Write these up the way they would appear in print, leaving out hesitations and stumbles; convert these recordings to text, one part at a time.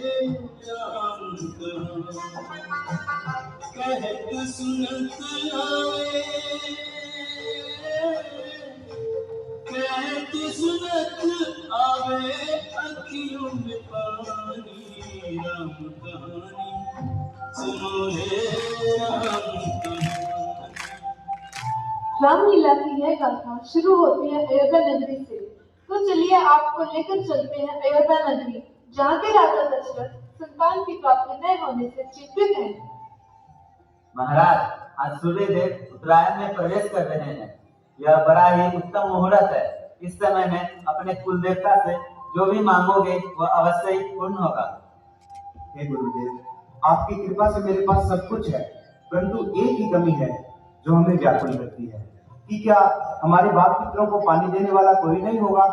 राम कहत सुनत आवे, कहत सुनत आवे अखियों में पानी। राम कहानी सुनो रे राम कहानी। रामलीला की यह गाथा शुरू होती है अयोध्या नगरी से। तो चलिए आपको लेकर चलते हैं अयोध्या नगरी, जहाँ के राजा दशरथ संतान की प्राप्ति न होने से चिंतित हैं। महाराज, आज सूर्यदेव उत्तरायण में प्रवेश कर रहे हैं। यह बड़ा ही उत्तम मुहूर्त है। इस समय में अपने कुल देवता से जो भी मांगोगे वह अवश्य ही पूर्ण होगा। हे गुरुदेव, आपकी कृपा से मेरे पास सब कुछ है, परंतु एक ही कमी है जो हमें व्याकुल करती है कि क्या हमारे बाप पितरों को पानी देने वाला कोई नहीं होगा?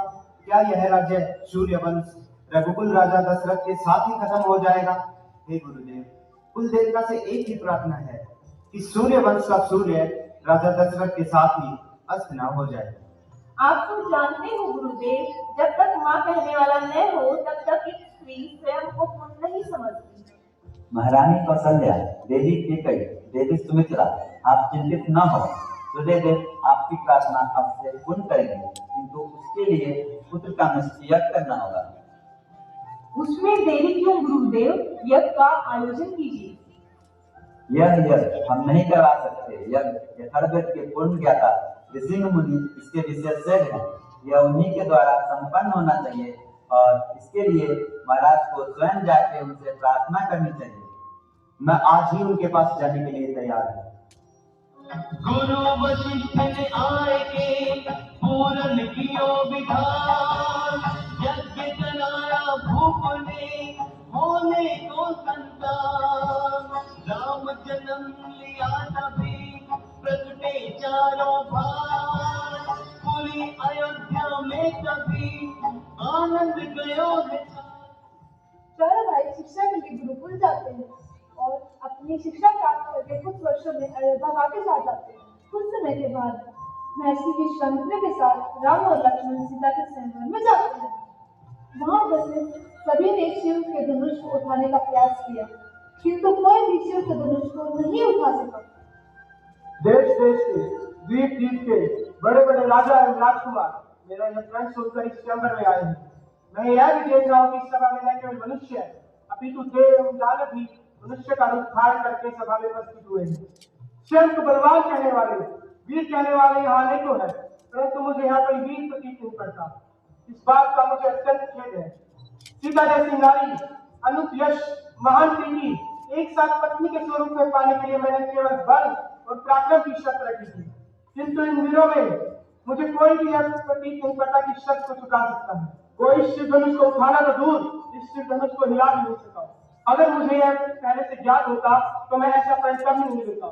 क्या यह राज्य सूर्यवंश रघुकुल राजा दशरथ के साथ ही खत्म हो जाएगा? हे गुरुदेव, कुल देवता से एक ही प्रार्थना है कि सूर्यवंश का सूर्य राजा दशरथ के साथ ही अस्त न हो जाए। आप तो जानते हो गुरुदेव, जब तक माँ कहने वाला न हो तब तक एक स्त्री स्वयं को पूर्ण नहीं समझती। महारानी कौशल्या, देवी कैकेयी, देवी सुमित्रा, आप चिंतित न हो। सूर्यदेव आपकी प्रार्थना आपसे पूर्ण करेंगे, किंतु उसके लिए पुत्र का निश्चय करना होगा। उसमें देरी क्यों गुरुदेव, यज्ञ का आयोजन कीजिए। यज्ञ हम नहीं करवा सकते। यज्ञ यथार्थ के पूर्ण ज्ञाता ऋषि मुनि इसके विशेषज्ञ हैं। यह उन्हीं के द्वारा संपन्न होना चाहिए और इसके लिए महाराज को स्वयं जाके उनसे प्रार्थना करनी चाहिए। मैं आज ही उनके पास जाने के लिए तैयार हूँ। गुरु वशिष्ठ ने आए के पूरन कियो विधान, यज्ञ कराया भूप ने होने को संतान। राम जन्म लिया तभी प्रगटे चारों भाग, पूरी अयोध्या में कभी आनंद गयो है। चारों भाई शिक्षा के लिए गुरुकुल जाते हैं और अपनी शिक्षा प्राप्त करके कुछ वर्षों में अयोध्या वापस आ जाते हैं। कुछ समय के बाद महर्षि विश्वामित्र के साथ राम और लक्ष्मण सीता के स्वयंवर में जाते हैं। वहां उपस्थित सभी ने शिव के धनुष को उठाने का प्रयास किया, किंतु कोई भी शिव के धनुष को नहीं उठा सका। देश देश के द्वीप द्वीप के बड़े बड़े राजा एवं राजकुमार मेरा यह प्रण सुनकर इस चैम्बर में आए हैं। मैं यह भी देख रहा हूँ कि इस सभा में न केवल मनुष्य है, अपितु देव एवं दानव भी मनुष्य का रूप धारण करके सभा में उपस्थित हुए हैं। स्वयं को बलवान कहने वाले, वीर कहने वाले यहाँ नहीं तो है, परंतु मुझे यहाँ कोई वीर प्रतीत नहीं करता। इस बात का मुझे अत्यंत खेद है। सीता जैसी नारी, अनूप यश, महान प्रीति एक साथ पत्नी के स्वरूप में पाने के लिए मैंने केवल बल और पराक्रम की शर्त रखी थी, किंतु इन वीरों में मुझे कोई भी यह प्रतीत नहीं करता कि शर्त को चुका सकता है। कोई शिव धनुष को उठाना तो दूर, इस शिव धनुष को हिला भी नहीं सका। अगर मुझे यह पहले से ज्ञात होता तो मैं ऐसा प्रण कभी नहीं लेता।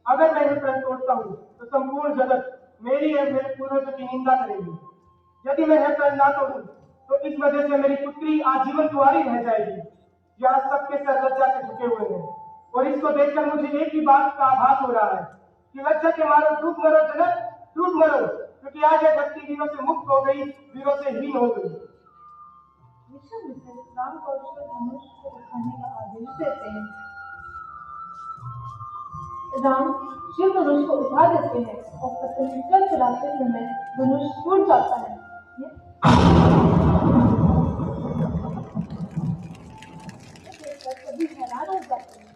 अगर मैं यह प्रण तोड़ता हूँ तो संपूर्ण जगत मेरी और मेरे पूर्वजों की निंदा करेगी। यदि मैं यह प्रण ना तोड़ूं तो इस वजह से मेरी पुत्री आजीवन कुंवारी रह जाएगी। यहाँ सबके सर लज्जा से झुके हुए हैं और इसको देखकर मुझे एक ही बात का आभास हो रहा है कि लज्जा के मारो डूब मरो जनक, डूब मरो, क्योंकि आज यह धरती वीरों से मुक्त हो गई, वीरों से हीन हो गई। विश्वामित्र राम को धनुष को उठाने का आदेश देते हैं। राम शिव धनुष को उठा देते हैं और पतंजलि चलाते समय धनुष टूट जाता है। सभी हैरान हो जाते हैं।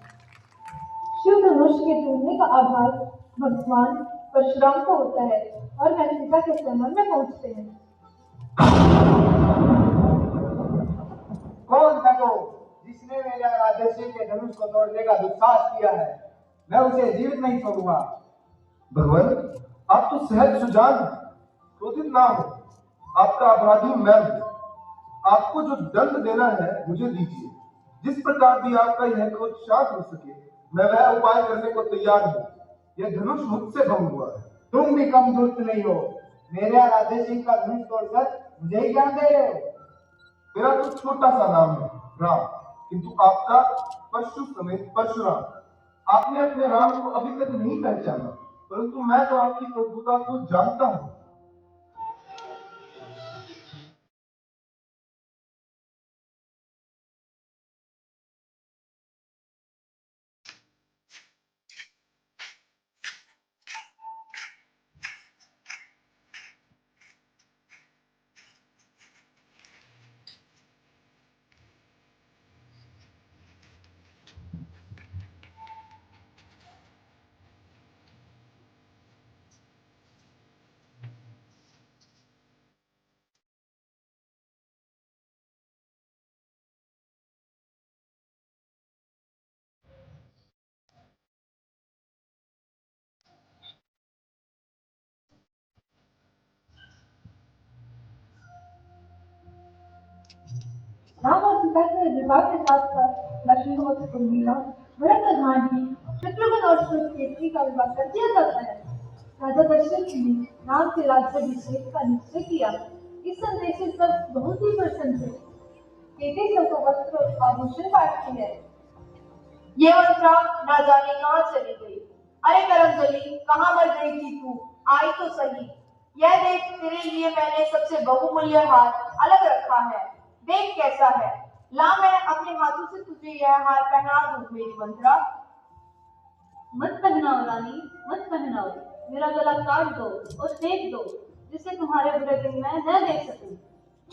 शिव धनुष के टूटने का आभास भगवान परशुराम को होता है और वह सीता के स्वयंवर में पहुंचते हैं। कौन था वो जिसने मेरे आराध्य शिव के धनुष को तोड़ने का दुस्साहस किया है? मैं उसे जीवित नहीं छोड़ूंगा। भगवान, आप तो सहज सुजान, क्रोधित ना हो। आपका अपराधी मैं हूं। आपको जो दंड देना है मुझे दीजिए। जिस प्रकार भी आपका यह क्रोध शांत हो सके, मैं वह उपाय करने को तैयार हूँ। यह धनुष मुझसे भंग हुआ है। तुम भी कम दुष्ट नहीं हो। मेरे आराध्य सिंह का धनुष तोड़कर मुझे ही ज्ञान दे रहे हो। मेरा तो छोटा सा नाम है राम, किंतु आपका परशु समेत परशुराम। आपने अपने राम को अभी तक नहीं पहचाना, परंतु मैं तो आपकी प्रभुता को जानता हूँ। कहकर विवाह के साथ साथ लक्ष्मण को पुत्र मिला। भरत का घाटी शत्रुघ्न और सुकेतु का विवाह कर दिया जाता है। राजा दशरथ ने राम के राज्याभिषेक का निश्चय किया। इस संदेश से सब बहुत ही प्रसन्न थे। केते सबको वस्त्र और आभूषण बांटती है। ये मंत्रा ना जाने कहाँ चली गई। अरे करमजली, कहाँ मर गई थी तू? आई तो सही। यह देख, तेरे लिए मैंने सबसे बहुमूल्य हार अलग रखा है। देख कैसा है। ला, मैं अपने हाथों से तुझे यह हार पहना दूं मेरी मंत्रा। मत पहनाओ रानी, मत पहनाओ। मेरा गला काट दो और फेंक दो, जिससे तुम्हारे बुरे दिन मैं न देख सकूं।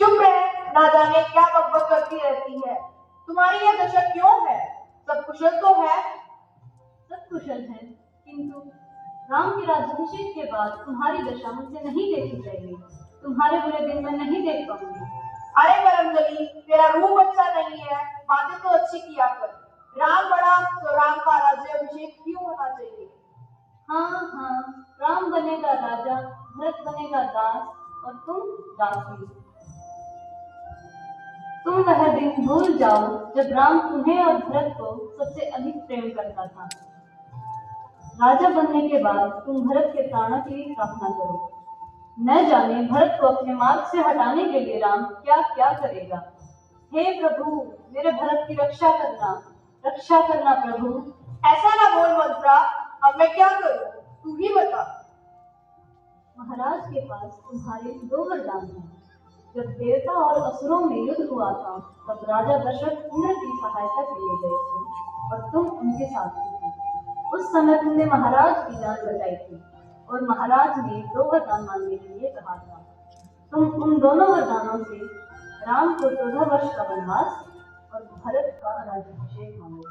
चुप रह, ना जाने क्या बकबक करती रहती है। तुम्हारी यह दशा क्यों है? सब कुशल तो है? सब कुशल है, किंतु राम के राज्याभिषेक के बाद तुम्हारी दशा मुझसे नहीं देखी जाएगी। तुम्हारे बुरे दिन मैं नहीं देख पाऊंगी। अरे करमजली, तेरा रूप अच्छा नहीं है, बातें तो अच्छी किया कर। राम बड़ा तो राम का राज्याभिषेक क्यों होना चाहिए? हाँ, राम बनेगा राजा, भरत बनेगा दास और तुम दासी। तुम वह दिन भूल जाओ जब राम तुम्हें और भरत को सबसे अधिक प्रेम करता था। राजा बनने के बाद तुम भरत के प्राणों की प्रार्थना करो। न जाने भरत को अपने मार्ग से हटाने के लिए राम क्या क्या करेगा। हे प्रभु, मेरे भरत की रक्षा करना प्रभु। ऐसा ना बोल मंत्रा, अब मैं क्या करूं? तू ही बता। महाराज के पास तुम्हारे 2 वरदान हैं। जब देवता और असुरों में युद्ध हुआ था, तब राजा दशरथ इंद्र की सहायता के लिए गए थे और तुम उनके साथी थे। उस समय तुमने महाराज की जान बचाई थी और महाराज ने 2 वरदान मांगने के लिए कहा था। तुम उन दोनों वरदानों से राम को 14 वर्ष का वनवास और भरत का राज्याभिषेक मांगो।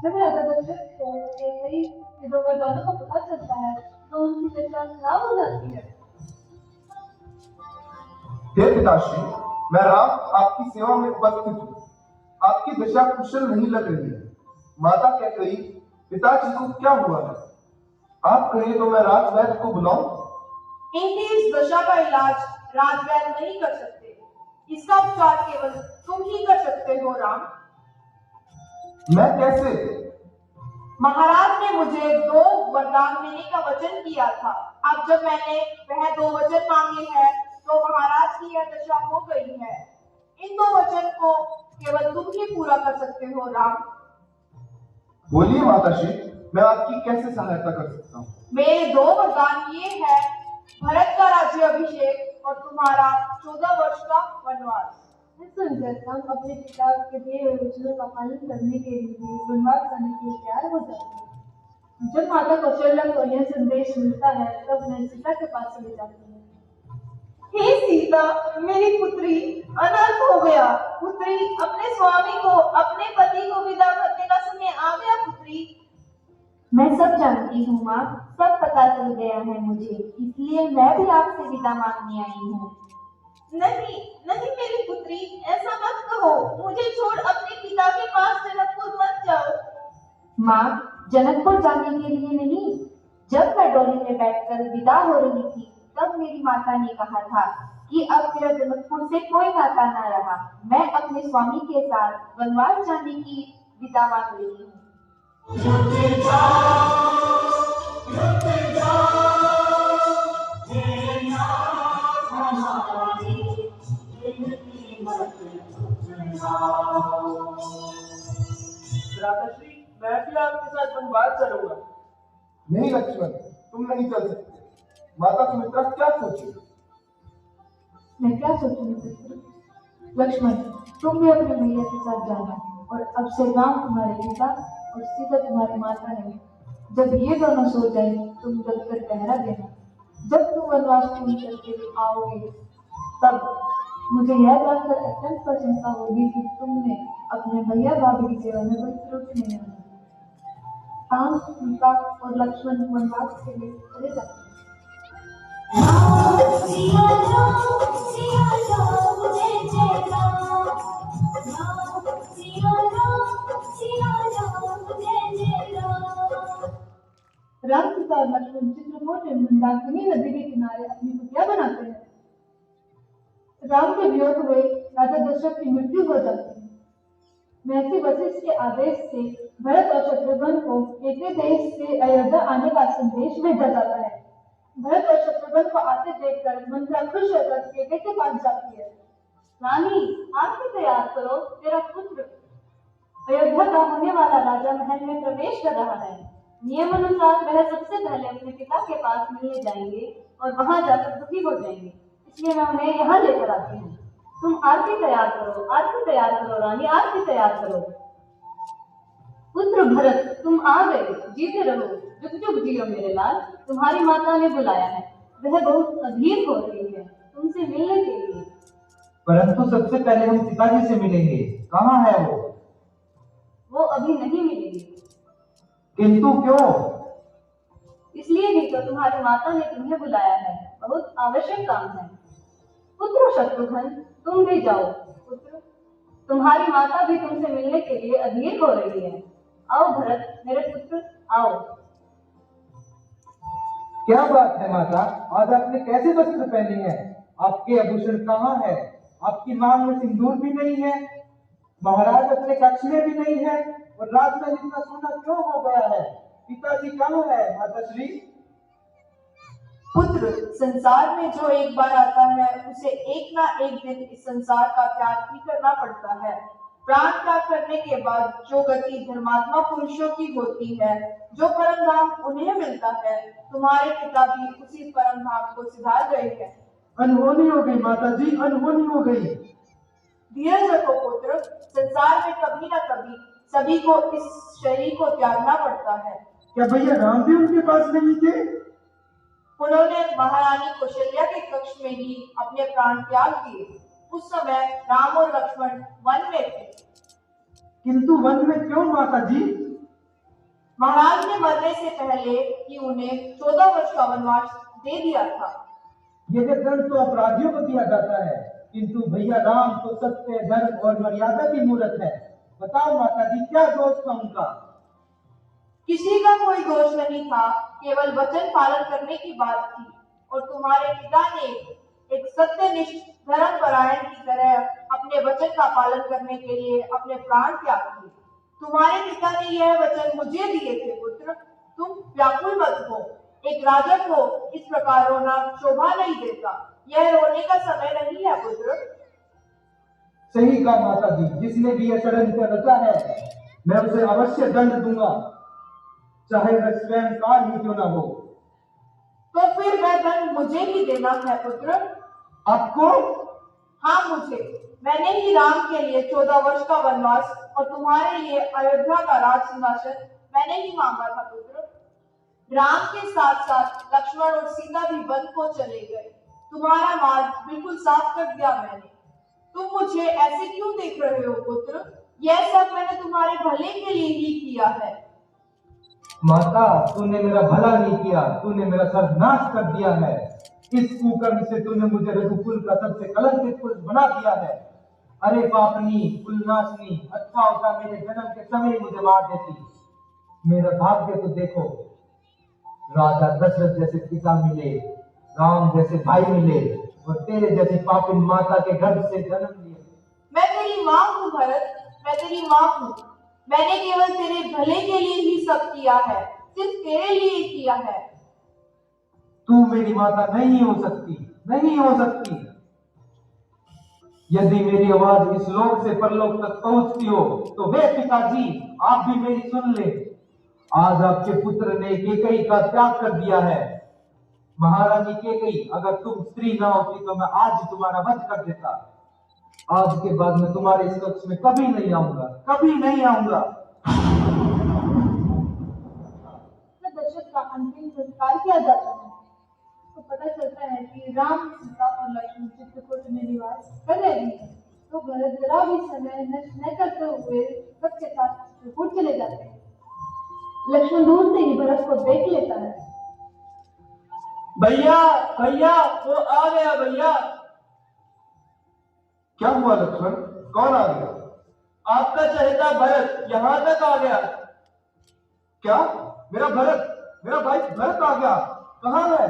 जब राजा दशरथ को केसरी के 2 वरदानों का पता चलता है, तो उनकी दशा खराब हो जाती है। हे पिताश्री, मैं राम आपकी सेवा में उपस्थित हूँ। आपकी दशा कुशल नहीं लग रही है। माता कहती, पिताजी को क्या हुआ है? आप कहें तो मैं राजवैद्य को बुलाऊं? इनकी इस दशा का इलाज राजवैद्य नहीं कर सकते। इसका उपचार केवल तुम ही कर सकते हो राम। मैं कैसे? महाराज ने मुझे 2 वरदान देने का वचन किया था। अब जब मैंने वह 2 वचन मांगे हैं, तो महाराज की यह दशा हो गई है। इन 2 वचन को केवल तुम ही पूरा कर सकते हो राम। बोलिए माताश्री, मैं आपकी कैसे सहायता कर सकता हूँ? मेरे 2 वरदान ये है, भरत का राज्याभिषेक और तुम्हारा 14 वर्ष का वनवास। सुनकर हम अपने पिता के दिए हुए वचनों का पालन करने के लिए वनवास करने के लिए तैयार हो जाते हैं। जब माता कौशल्या को यह संदेश मिलता है, तब वह सीता के पास चली जाती है। हे सीता, मेरी पुत्री अनर्थ हो गया। पुत्री, अपने स्वामी को, अपने पति को विदा करने का समय आ गया। पुत्री, मैं सब जानती हूँ माँ, सब पता चल गया है मुझे, इसलिए मैं भी आपसे विदा मांगने आई हूँ। नहीं नहीं मेरी पुत्री, ऐसा मत कहो। मुझे छोड़ अपने पिता के पास जनकपुर मत जाओ। माँ, जनकपुर जाने के लिए नहीं, जब मैं डोली में बैठकर विदा हो रही थी, तब मेरी माता ने कहा था कि अब मेरा जनकपुर से कोई नाता न रहा। मैं अपने स्वामी के साथ वनवास जाने की विदा मांग रही हूँ। भ्राताश्री, मैं भी आपके साथ वनवास चलूंगा। नहीं लक्ष्मण, तुम नहीं चल सकते। माता सुमित्रा क्या सोचेगी? मैं क्या सोचूंगी पुत्र? लक्ष्मण, तुम भी अपने भैया के साथ जाना, और अब से राम तुम्हारे पिता और सीता तुम्हारी माता है। जब ये दोनों सो जाए, तुम जगकर पहरा देना। जब तुम वनवास पूर्ण करके आओगे, तब मुझे यह जानकर अत्यंत प्रसन्नता होगी कि तुमने अपने भैया भाभी की सेवा में कोई त्रुटि नहीं आना। राम, सीता और लक्ष्मण वनवास के लिए चले जाते हैं। सिया राम जय जय राम, सिया राम जय जय राम। राम, सीता और लक्ष्मण चित्रकूट में मंदाकिनी नदी के किनारे अपनी कुटिया बनाते हैं। राम के वियोग हुए राजा दशरथ की मृत्यु हो जाती है। महर्षि वशिष्ठ के आदेश से भरत और शत्रुघ्न को एक ही देश से अयोध्या आने का संदेश भेजा जाता है। भरत और शत्रुघ्न को आते देखकर मंत्रा खुश होकर केकई के पास जाती है। रानी, आरती तैयार करो, तेरा पुत्र अयोध्या का होने वाला राजा महल में प्रवेश कर रहा है। नियम अनुसार वह सबसे पहले अपने पिता के पास मिलने जाएंगे और वहां जाकर दुखी हो जाएंगे, इसलिए मैं उन्हें यहाँ लेकर आती हूँ। तुम आरती तैयार करो रानी, आरती तैयार करो। पुत्र भरत, तुम आ गए, जीते रहो, जुग जुग जियो मेरे लाल। तुम्हारी माता ने बुलाया है, वह बहुत अधीर हो रही है तुमसे मिलने के लिए। परंतु सबसे पहले हम पिताजी से मिलेंगे, कहाँ है वो अभी नहीं मिलेगी। किंतु क्यों? इसलिए भी तो तुम्हारी माता ने तुम्हें बुलाया है, बहुत आवश्यक काम है। पुत्र शत्रुघ्न, तुम भी जाओ। पुत्र, तुम्हारी माता भी तुमसे मिलने के लिए अधीर हो रही है। आओ भरत, मेरे पुत्र, आओ। क्या बात है माता, आज आपने कैसे वस्त्र पहने हैं? आपके आभूषण कहाँ है? आपकी मांग में सिंदूर भी नहीं है, महाराज अपने कक्ष में भी नहीं है, और रात में इतना सोना क्यों हो गया है? पिताजी कहाँ है माता श्री? पुत्र, संसार में जो एक बार आता है उसे एक ना एक दिन इस संसार का त्याग ही करना पड़ता है। प्राण त्याग करने के बाद जो गति धर्मात्मा पुरुषों की होती है, जो परम धाम उन्हें मिलता है, तुम्हारे पिता भी उसी परम धाम को सिधार गए हैं। अनहोनी हो गई माता जी, अनहोनी हो गई। धीरज रखो पुत्र, संसार में कभी न कभी सभी को इस शरीर को त्यागना पड़ता है। क्या भैया राम भी उनके पास नहीं थे? उन्होंने महारानी कौशल्या के कक्ष में ही अपने प्राण त्याग दिए। उस समय राम और लक्ष्मण वन में थे। किंतु वन में क्यों माता जी? महाराज ने मरने से पहले ही उन्हें 14 वर्ष का वनवास दे दिया था। यह दंड तो अपराधियों को दिया जाता है, किंतु भैया राम तो सत्य, धर्म और मर्यादा की मूर्त है। बताओ माता जी, क्या दोष था उनका? किसी का कोई दोष नहीं था, केवल वचन पालन करने की बात थी। और तुम्हारे पिता ने एक सत्यनिष्ठ धर्मपरायण की तरह अपने वचन का पालन करने के लिए अपने प्राण त्याग दिए। तुम्हारे पिता ने यह वचन मुझे दिए थे पुत्र। तुम व्याकुल मत हो, एक राजा को इस प्रकार रोना शोभा नहीं देता। यह रोने का समय नहीं है पुत्र। सही कहा माता जी, जिसने भी यह षड्यंत्र रचा है मैं उसे अवश्य दंड दूंगा, चाहे वह स्वयं काल ही क्यों ना हो। तो फिर वह दंड मुझे ही देना है पुत्र। आपको? हाँ मुझे। मैंने ही राम के लिए 14 वर्ष का वनवास और तुम्हारे लिए अयोध्या का राज सिंहासन मैंने ही मांगा था पुत्र। राम के साथ साथ लक्ष्मण और सीता भी वन को चले गए। तुम्हारा मार्ग बिल्कुल साफ कर दिया मैंने। तुम मुझे ऐसे क्यों देख रहे हो पुत्र? यह सब मैंने तुम्हारे भले के लिए ही किया है। माता, तूने मेरा भला नहीं किया, तूने मेरा सर्वनाश कर दिया है। इस कुकर्म से तूने मुझे रघुकुल का सबसे कलंकित पुरुष बना दिया है। अरे पापनी, कुलनाशनी, अच्छा होता मेरे जन्म के समय ही मुझे मार देती। मेरा भाग्य तो देखो, राजा दशरथ जैसे पिता मिले, राम जैसे भाई मिले, और तेरे जैसी पापिन माता के गर्भ से जन्म लिए। मैं तेरी माँ हूँ भरत, मैं तेरी माँ हूँ। मैंने केवल तेरे भले के लिए ही सब किया है, सिर्फ तेरे लिए किया है। तू मेरी माता नहीं हो सकती, नहीं हो सकती। यदि मेरी आवाज इस लोक से परलोक तक पहुंचती हो तो वे पिताजी आप भी मेरी सुन ले। आज आपके पुत्र ने केकई का त्याग कर दिया है। महारानी केकई, अगर तुम स्त्री ना होती तो मैं आज ही तुम्हारा वध कर देता। आज के बाद मैं तुम्हारे इस कक्ष में कभी नहीं आऊंगा, कभी नहीं आऊंगा। दशरथ का अंतिम संस्कार किया जाता है तो पता चलता है कि राम, सीता और लक्ष्मण चित्रकूट में निवास कर रहे हैं। तो भरत जरा भी समय नष्ट न करते हुए सबके साथ चित्रकूट चले जाते हैं। लक्ष्मण दूर से ही भरत को देख लेता है। भैया भैया वो आ गया भैया। क्या हुआ लक्ष्मण, कौन आ गया? आपका चहेता भरत यहाँ तक आ गया। क्या? मेरा भरत, मेरा भाई भरत आ गया? कहाँ है?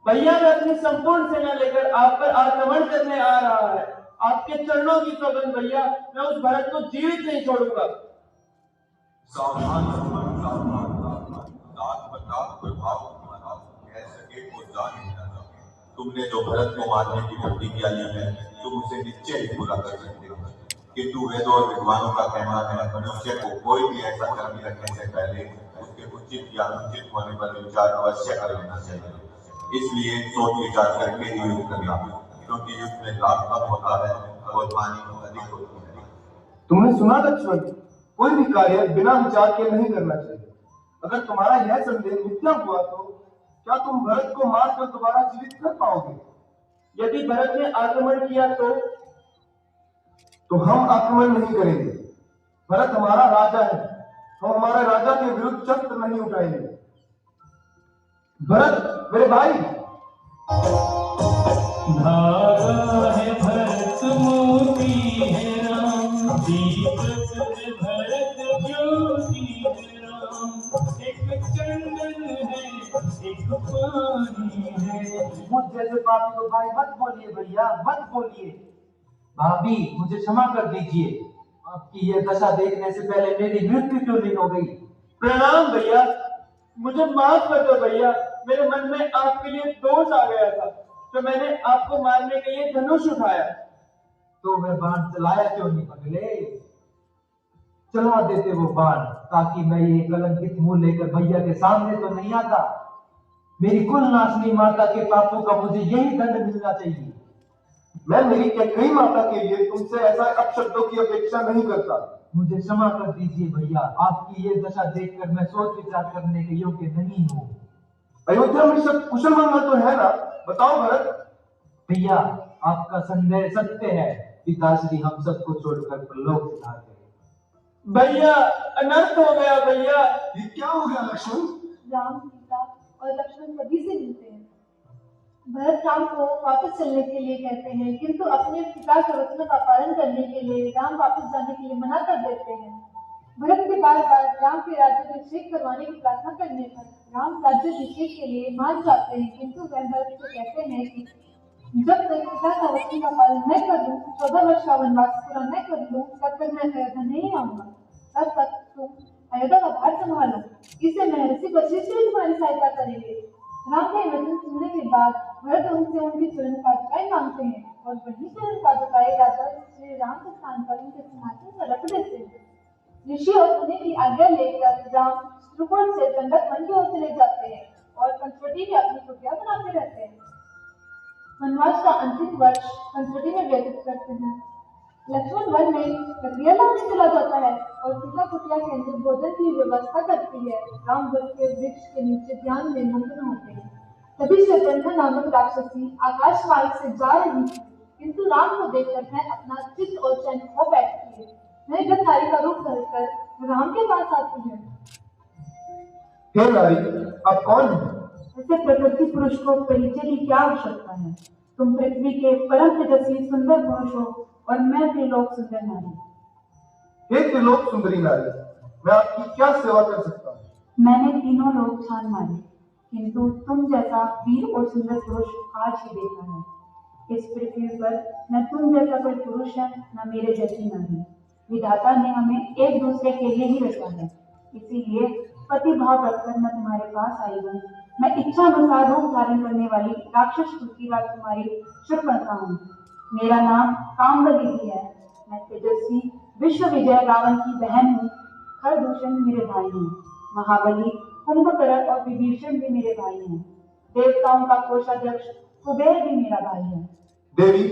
भैया मैं अपनी संपूर्ण सेना लेकर आप पर आक्रमण करने आ रहा है। आपके चरणों की सौगंध भैया, मैं उस भरत को जीवित नहीं छोड़ूंगा। सावधान सावधान दांत पर दांत प्रभाव तुम्हारा कह सके वो जान ही न सके। तुमने जो भरत को मारने की प्रतिज्ञा ली है तुम उसे निश्चय ही पूरा कर सकते हो, किंतु वेदों और विद्वानों का कहना है मनुष्य को कोई भी ऐसा कर्म करने से पहले उसके उचित या अनुचित होने पर विचार अवश्य कर लेना चाहिए। इसलिए सोच विचार करके ही युद्ध करना, क्योंकि युद्ध में लाभ कम होता है और हानि अधिक होती है। तुमने सुना लक्ष्मण, कोई भी कार्य बिना विचार के नहीं करना चाहिए। अगर तुम्हारा यह संदेह मिथ्या हुआ तो क्या तुम भरत को मारकर दोबारा जीवित कर पाओगे? यदि भरत ने आक्रमण किया तो हम आक्रमण नहीं करेंगे। भरत हमारा राजा है, हम हमारे राजा के विरुद्ध शस्त्र नहीं उठाएंगे। भरत मेरे भाई। धागा है भरत मोती है राम, दीपक है भरत ज्योति है राम। एक चंदन है एक पानी है। मुझ जैसे पापी को भाई मत बोलिए भैया, मत बोलिए। भाभी मुझे क्षमा कर दीजिए, आपकी ये दशा देखने से पहले मेरी मृत्यु क्यों नहीं हो गई। प्रणाम भैया, मुझे माफ कर दो भैया। मेरे मन में आपके लिए दोष आ गया था तो मैंने आपको मारने के लिए धनुष उठाया। तो वह बाण चलाया क्यों नहीं पगले? चला देते वो बाण, ताकि मैं ये कलंकित मुंह लेकर भैया के सामने तो नहीं आता। मेरी कुल नाशनी माता के पापों का मुझे यही दंड मिलना चाहिए। मैं मेरी कैकई माता के लिए तुमसे ऐसा अपशब्दों की अपेक्षा नहीं करता। मुझे क्षमा कर दीजिए भैया, आपकी ये दशा देखकर मैं सोच विचार करने के योग्य नहीं हूँ। अयोध्या में सब कुशल मंगल तो है ना? बताओ भरत। भैया आपका संदेह सत्य है, पिताश्री हम सबको छोड़कर प्रलोक सिधार गए। भैया अनर्थ हो गया भैया। ये क्या हो गया लक्ष्मण? राम, सीता और लक्ष्मण सभी से मिलते हैं। भरत राम को वापस चलने के लिए कहते हैं, किंतु अपने पिता के वचनों का पालन करने के लिए राम वापस जाने के लिए मना कर देते हैं। भरत के बार बार राम के राज्याभिषेक करवाने की प्रार्थना करने पर राम राज्याभिषेक के लिए मान जाते हैं, किंतु वह भरत से कहते हैं कि जब तक पिता का वचन का पालन न कर लूं, 14 वर्ष का वनवास पूरा न कर लूं, तब तक मैं अयोध्या नहीं आऊंगा। तब तक तुम अयोध्या का भार संभालो, इससे महर्षि वशिष्ठ भी तुम्हारी सहायता करेंगे। राम के वचन सुनने के बाद भरत उनसे उनकी चरण पादुकाएं मांगते हैं और वही चरण पादुकाएं राजा श्री राम के स्थान पर उनके सिंहासन पर रख देते हैं। ऋषि और मुनि की आज्ञा लेकर राम श्रुपुर से दंडक वन की ओर चले जाते हैं और पंचवटी में अपनी कुटिया बनाते रहते हैं। वनवास का अंतिम वर्ष पंचवटी में व्यतीत करते हैं। लक्ष्मण वन में प्रक्रिया लाने चला जाता है और सीता कुटिया के अंदर भोजन की व्यवस्था करती है। राम वृक्ष के वृक्ष के नीचे ध्यान में मग्न होते हैं। तभी शतंधा नामक राक्षसी आकाश मार्ग से जा रही थी, किंतु राम को देखकर वह अपना चित्त और चैन खो बैठती है। वह गद्दारी का रूप धरकर राम के पास आती है। हे नारी, आप कौन हो? ऐसे प्रकृति पुरुष को परिचय की क्या आवश्यकता है? तुम पृथ्वी के परम तेजस्वी सुंदर पुरुष हो और मैं त्रिलोक सुंदर नारी। हे त्रिलोक सुंदरी नारी, मैं आपकी क्या सेवा कर सकता हूँ? मैंने तीनों लोग छान मारे, किंतु तुम जैसा वीर और सुंदर पुरुष आज ही देखा है। इस पृथ्वी पर न तुम जैसा कोई पुरुष है, न मेरे जैसी नारी। विधाता ने हमें एक दूसरे के लिए ही रचा है, इसीलिए पति भाव रखकर मैं तुम्हारे पास आई हूँ। मैं इच्छा अनुसार रूप धारण करने वाली राक्षस कुल की राजकुमारी शूर्पणखा हूँ। मेरा नाम कामवली भी है। मैं तेजस्वी विश्व विजय रावण की बहन हूँ। खरदूषण मेरे भाई हैं। महाबली कुंभकर्ण और विभीषण भी मेरे भाई हैं। देवताओं का कोषाध्यक्ष कुबेर भी मेरा भाई है। देवी,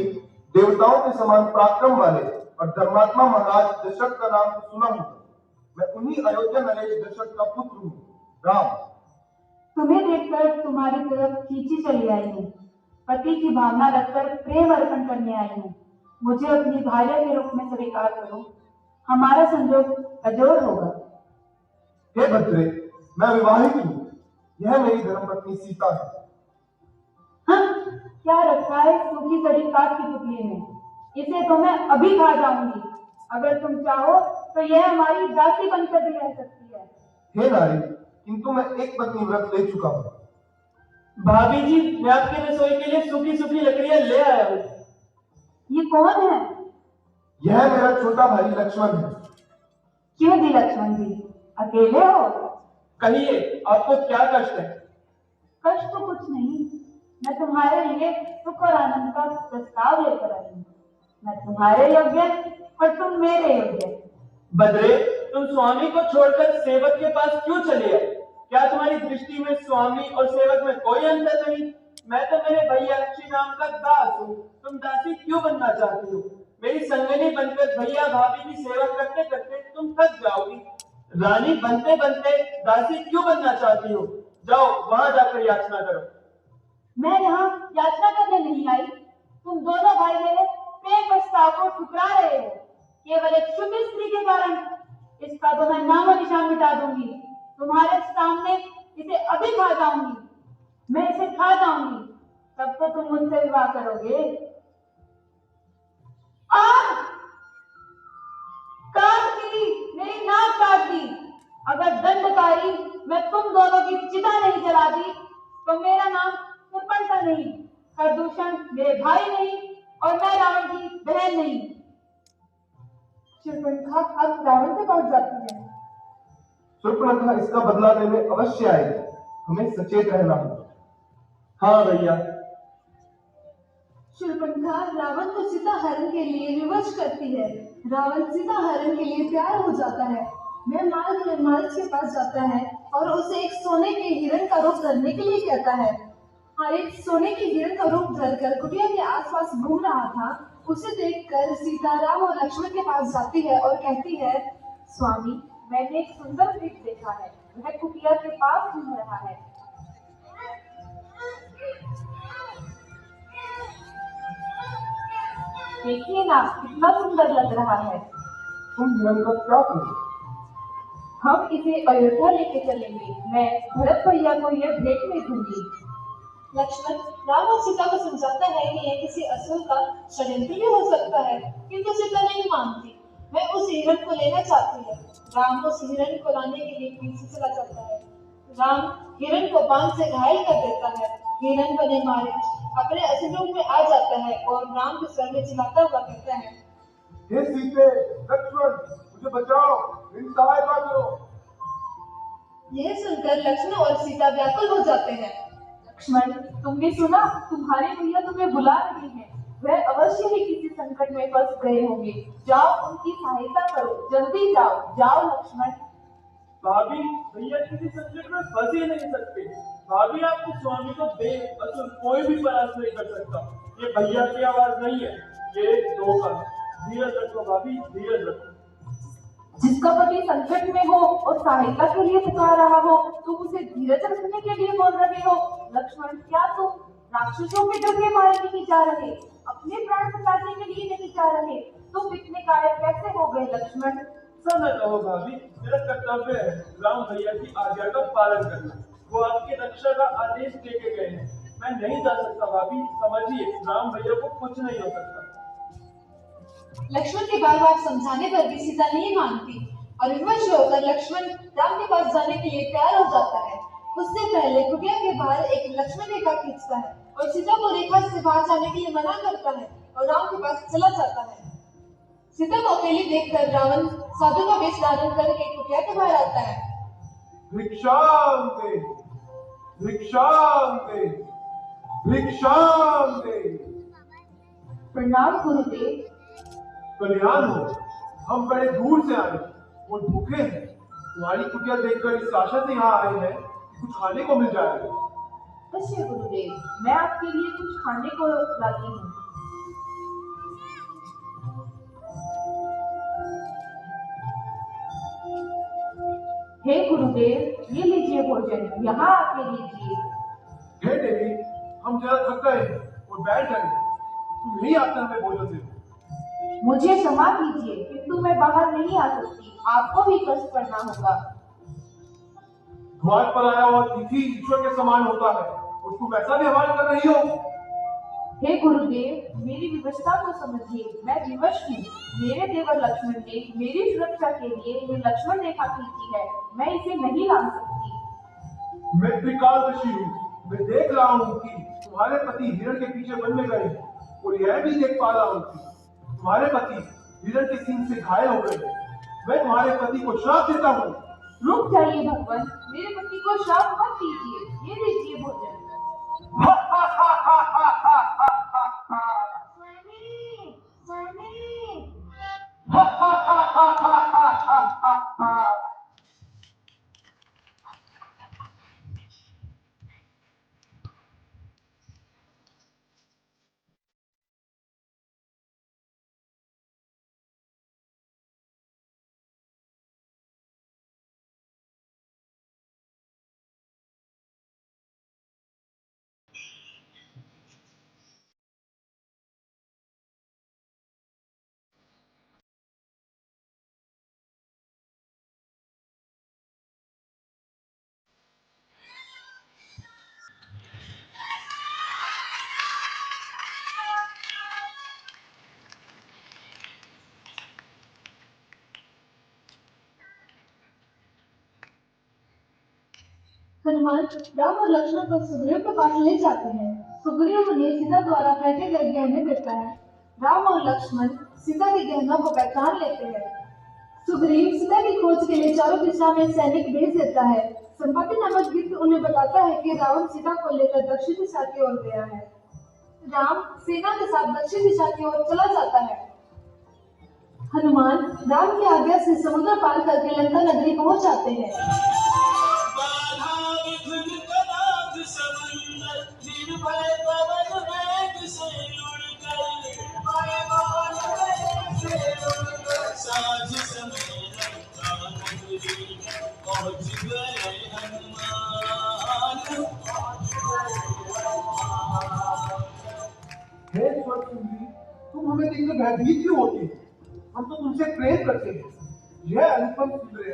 देवताओं के समान पराक्रम वाले और धर्मात्मा महाराज दशरथ का नाम तो सुना हूँ। मैं उन्हीं अयोध्या नरेश दशरथ का पुत्र हूँ, राम। तुम्हें देखकर तुम्हारी तरफ खींची चली आई हूँ। पति की भावना रखकर प्रेम अर्पण करने आई हूँ। मुझे अपनी भार्या के रूप में स्वीकार करो, हमारा संयोग अजोड़ होगा। हे भद्रे, मैं विवाहित हूँ। यह मेरी धर्मपत्नी सीता है। हाँ, क्या रखा है सूखी सड़ी काठ की पुतली में? इसे तो मैं अभी खा जाऊंगी। अगर तुम चाहो तो यह हमारी दासी बनकर भी रह सकती है। हे नारी, किंतु मैं एक पत्नी व्रत ले चुका हूँ। भाभी जी, मैं आपके रसोई के लिए सूखी सूखी लकड़ियां ले आया हूँ। ये कौन है? यह मेरा छोटा भाई लक्ष्मण है। क्यों जी लक्ष्मण जी, अकेले हो? कहिए, आपको क्या कष्ट है? कष्ट तो कुछ नहीं, मैं तुम्हारे लिए सुख और आनंद का प्रस्ताव लेकर आई हूँ। मैं तुम्हारे योग्य और तुम मेरे योग्य। बद्रे, तुम स्वामी को छोड़कर सेवक के पास क्यों चले आए? क्या तुम्हारी दृष्टि में स्वामी और सेवक में कोई अंतर नहीं? मैं तो मेरे भैया श्री राम का दास हूँ। तुम दासी क्यों बनना चाहती हो? मेरी संगनी बनकर भैया भाभी की सेवा करते करते तुम थक जाओगी। रानी बनते बनते दासी क्यों बनना चाहती हो? जाओ वहां जाकर याचना करो। मैं यहाँ याचना करने नहीं आई। तुम दोनों भाई मेरे प्रेम प्रस्ताव को ठुकरा रहे हो केवल एक शुभ स्त्री के कारण। इसका तो मैं नामो निशान मिटा दूंगी। तुम्हारे सामने इसे अभी खा जाऊंगी। मैं इसे खा जाऊंगी, तब तो तुम मुझसे विवाह करोगे। काट दी, मेरी नाक काट दी। अगर दंडकारी मैं तुम दोनों की चिता नहीं जलाती तो मेरा नाम सुरपंखा नहीं, प्रदूषण मेरे भाई नहीं और मैं रावण की बहन नहीं। शूर्पणखा अब रावण के पास जाती है। शूर्पणखा इसका बदला लेने अवश्य आएगी। हमें सचेत रहना होगा। हाँ भैया। शूर्पणखा रावण को सीता हरण के लिए विवश करती है। रावण सीता हरण के लिए तैयार हो जाता है। वह मार्ग के पास जाता है और उसे एक सोने के हिरण का रूप धरने के लिए कहता है। और एक सोने के हिरण का रूप धरकर कुटिया के आसपास घूम रहा था। उसे देखकर सीता राम और लक्ष्मण के पास जाती है और कहती है, स्वामी, मैंने एक सुंदर दृश्य देखा है। वह कुटिया के पास घूम रहा है। देखिए ना, कितना सुंदर लग रहा है। तुम हिरण का क्या करोगे? हम इसे अयोध्या लेके चलेंगे। मैं भरत भैया को यह भेंट में दूंगी। लक्ष्मण राम और सीता को समझाता है कि यह किसी असुर का षड्यंत्र भी हो सकता है, किंतु सीता नहीं मानती। वह उस हिरण को लेना चाहती है। राम उस हिरण को लाने के लिए पीछे चला जाता है। राम हिरण को बांध से घायल कर देता है। हिरण बने मारे अपने असली रूप में आ जाता है और राम के स्वर में चिल्लाता हुआ कहता है, हे सीते, लक्ष्मण, मुझे बचाओ, मेरी सहायता करो। यह सुनकर लक्ष्मण और सीता व्याकुल हो जाते हैं। लक्ष्मण, तुमने सुना? तुम्हारे भैया तुम्हें बुला रहे हैं। वह अवश्य ही किसी संकट में फंस गए होंगे। जाओ उनकी सहायता करो, जल्दी जाओ। जाओ लक्ष्मण। भाभी, भैया किसी संकट में फंस ही नहीं सकते। भाभी, आपके स्वामी को बेअसुर कोई भी परास्त नहीं कर सकता। ये भैया की आवाज नहीं है, ये धोखा है। धीरज रखो भाभी, धीरज रखो। जिसका पति संकट में हो और सहायता के लिए पुकार रहा हो, तुम उसे धीरज रखने के लिए बोल रहे हो। लक्ष्मण, क्या तुम राक्षसों के डगे मारने नहीं जा रहे, अपने प्राण बचाने के लिए नहीं जा रहे? तुम इतने कायर कैसे हो गए लक्ष्मण? ऐसा न कहो भाभी, मेरा कर्तव्य है राम भैया की आज्ञा का पालन करना। वो आपके रक्षा का आदेश देके गए हैं, मैं नहीं जा सकता भाभी। समझिए, राम भैया को कुछ नहीं हो सकता। लक्ष्मण के बार बार समझाने पर भी सीता नहीं मानती और विवश होकर लक्ष्मण राम के पास जाने के लिए तैयार हो जाता है। उससे पहले कुटिया के बाहर एक लक्ष्मण रेखा खींचता है और सीता को रेखा से बाहर जाने के लिए मना करता है और राम के पास चला जाता है। सीता को अकेली देखकर रावण साधु का वेश धारण करके कुटिया के बाहर आता है। भिक्षाम दे, भिक्षाम दे, भिक्षाम दे। प्रणाम गुरुदेव। कल्याण हो, हम बड़े दूर से आए और भूखे हैं। तुम्हारी कुटिया देखकर इस आशा से यहाँ आए हैं कि कुछ खाने को मिल जाएगा। अवश्य गुरुदेव, मैं आपके लिए कुछ खाने को लाती हूँ। हे गुरुदेव, ये लीजिए भोजन, यहाँ आके लीजिए। हे देवी, हम जरा थक गए हैं और बैठ गए हैं। तुम यही आकर हमें भोजन दे दो। मुझे क्षमा कीजिए, किंतु मैं बाहर नहीं आ सकती। आपको भी कष्ट करना होगा। द्वार पर आया हुआ अतिथि ईश्वर के समान होता है और तुम ऐसा व्यवहार कर रही हो। हे गुरुदेव, मेरी विवशता को समझिए, मैं विवश हूँ। मेरे देवर लक्ष्मण ने मेरी सुरक्षा के लिए ये लक्ष्मण रेखा खींची है, मैं इसे नहीं लांघ सकती। मैं त्रिकालदर्शी हूँ, मैं देख रहा हूँ कि तुम्हारे पति हिरण के पीछे वन में गए हैं और यह भी देख पा रहा हूँ कि तुम्हारे पति हिरण के सींग से घायल हो गए हैं। मैं तुम्हारे पति को श्राप देता हूँ। रुक जाइए भगवान, मेरे पति को श्राप मत दीजिए, ये लीजिए भोजन। हनुमान राम और लक्ष्मण को सुग्रीव के पास ले जाते हैं। सुग्रीव उन्हें सीता द्वारा फेंके गए गहने देता है। राम और लक्ष्मण सीता के गहनों को पहचान लेते हैं। सुग्रीव सीता की खोज के लिए चारों दिशा में सैनिक भेज देता है। संपाति नामक गिद्ध उन्हें बताता है कि रावण सीता को लेकर दक्षिण दिशा की ओर गया है। राम सेना के साथ दक्षिण दिशा की ओर चला जाता है। हनुमान राम की आज्ञा से समुद्र पार करके लंका नगरी पहुंच जाते हैं। हे स्वच्छंदी, तुम हमें देखकर भयभीत क्यों होती हो? हम तो तुमसे प्रेम करते हैं। यह अनुपम सुंदर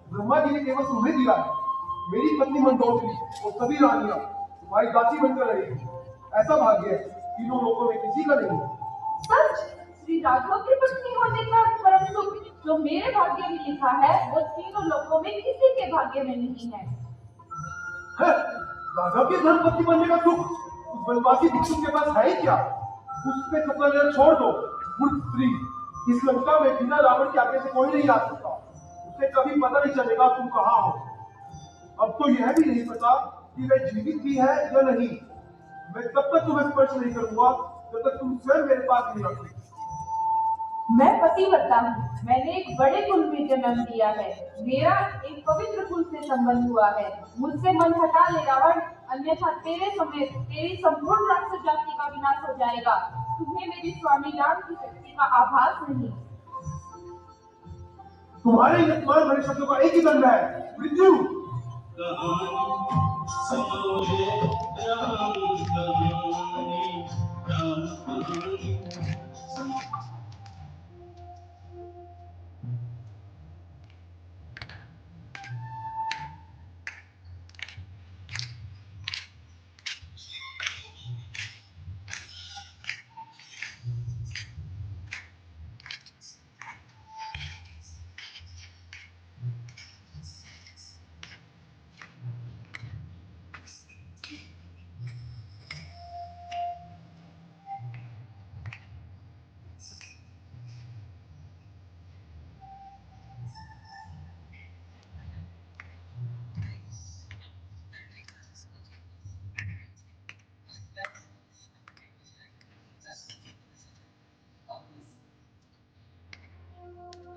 ब्रह्मा जी ने केवल तुम्हें दिया है। मेरी पत्नी मंदोदरी और सभी रानियां तुम्हारी दासी बनकर रहेगी। ऐसा भाग्य तीनों लोगों में किसी का नहीं। सच? श्री राघव की पत्नी होने का परम सुख जो मेरे भाग्य में लिखा है, वो तीनों लोगों में किसी के भाग्य में नहीं है। राघव के धर्मपत्नी बनने का सुख उस वनवासी भिक्षुक के पास है ही क्या? उस पे सपना लेना छोड़ दो। मूर्ख स्त्री, इस लंका में बिना रावण के आगे से कोई नहीं आ सकता। उसे कभी पता नहीं चलेगा तुम कहाँ हो। अब तो यह भी नहीं पता कि वह जीवित भी है या नहीं। मैं तब तक तुम्हें स्पर्श नहीं करूंगा जब तक तुम स्वयं मेरे पास नहीं आते। मैं पतिव्रता हूँ, मैंने एक बड़े कुल में जन्म लिया है। मेरा एक पवित्र कुल से संबंध हुआ है। मुझसे मन हटा ले रावण, अन्यथा तेरे समेत तेरी संपूर्ण राक्षस जाति का विनाश हो जाएगा। तुम्हें मेरे स्वामी राम की शक्ति का आभास नहीं। तुम्हारे अपमान भरे शब्दों का एक ही दंड है, मृत्यु।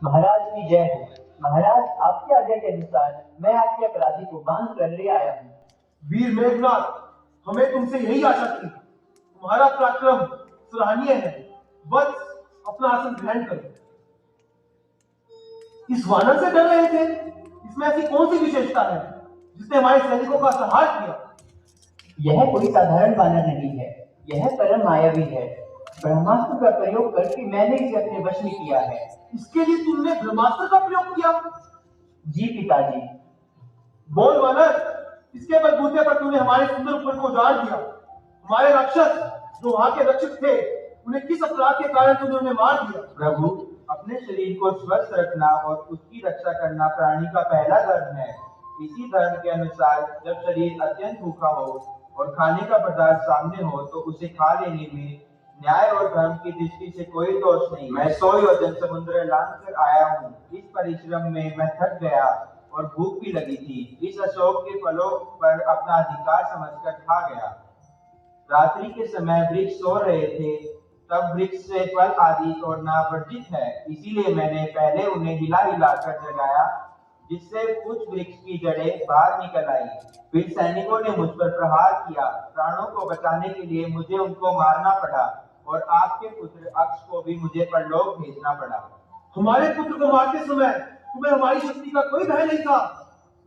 महाराज की जय हो। महाराज, आपकी आज्ञा के अनुसार मैं आपके अपराधी को बांध कर ले आया हूँ। वीर मेघनाथ, हमें तुमसे यही आशा थी। तुम्हारा पराक्रम सराहनीय है। बस अपना आसन ग्रहण करो। इस वानर से डर रहे थे? इसमें ऐसी कौन सी विशेषता है जिसने हमारे सैनिकों का संहार किया? यह कोई साधारण वानर नहीं है, यह परम मायावी है। ब्रह्मास्त्र का प्रयोग करके मैंने इसे अपने वश में किया है। इसके लिए तुमने ब्रह्मास्त्र का प्रयोग किया? जी पिताजी। बोल वानर, इसके बलबूते पर तूने हमारे सुंदर ऊपर को उजाड़ दिया। हमारे राक्षस जो वहां के रक्षक थे, उन्हें किस अपराध के कारण तूने उन्हें मार दिया? प्रभु, अपने शरीर को स्वस्थ रखना और उसकी रक्षा करना प्राणी का पहला धर्म है। इसी धर्म के अनुसार जब शरीर अत्यंत भूखा हो और खाने का पदार्थ सामने हो तो उसे खा लेने में न्याय और धर्म की दृष्टि से कोई दोष नहीं। मैं 100 योजन समुद्र लांघ कर आया हूँ। इस परिश्रम में मैं थक गया और भूख भी लगी थी। इस अशोक के फलों पर अपना अधिकार समझकर खा गया। रात्रि के समय वृक्ष सो रहे थे, तब वृक्ष से फल आदि तोड़ना वर्जित है, इसीलिए मैंने पहले उन्हें हिला हिलाकर जगाया, जिससे कुछ वृक्ष की जड़ें बाहर निकल आई। फिर सैनिकों ने मुझ पर प्रहार किया। प्राणों को बचाने के लिए मुझे उनको मारना पड़ा और आपके पुत्र अक्ष को भी मुझे परलोक भेजना पड़ा। हमारे पुत्र को मारते समय तुम्हें हमारी शक्ति का कोई भय नहीं था।